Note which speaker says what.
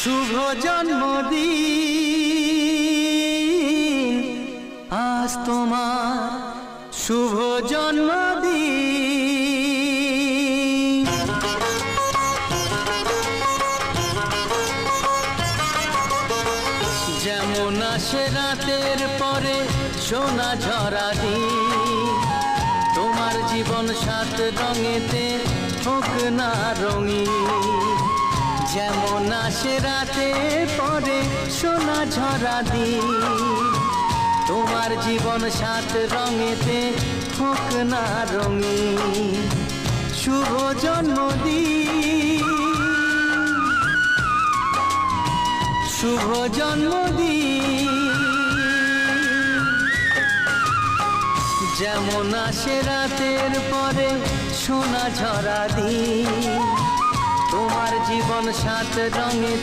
Speaker 1: শুভ জন্মদিন আজ তোমার শুভ জন্মদিন। যেমন আসে রাতের পরে সোনা ঝরা দিন, তোমার জীবন সাত রঙেতে হোক না রঙিন। যেমন আসে রাতের পরে সোনা ঝরা দিন, তোমার জীবন সাত রঙেতে হোক না রঙিন। শুভ জন্মদিন, শুভ জন্মদিন। যেমন আসে রাতের পরে সোনা ঝরা দিন, তোমার জীবন সাত রঙেতে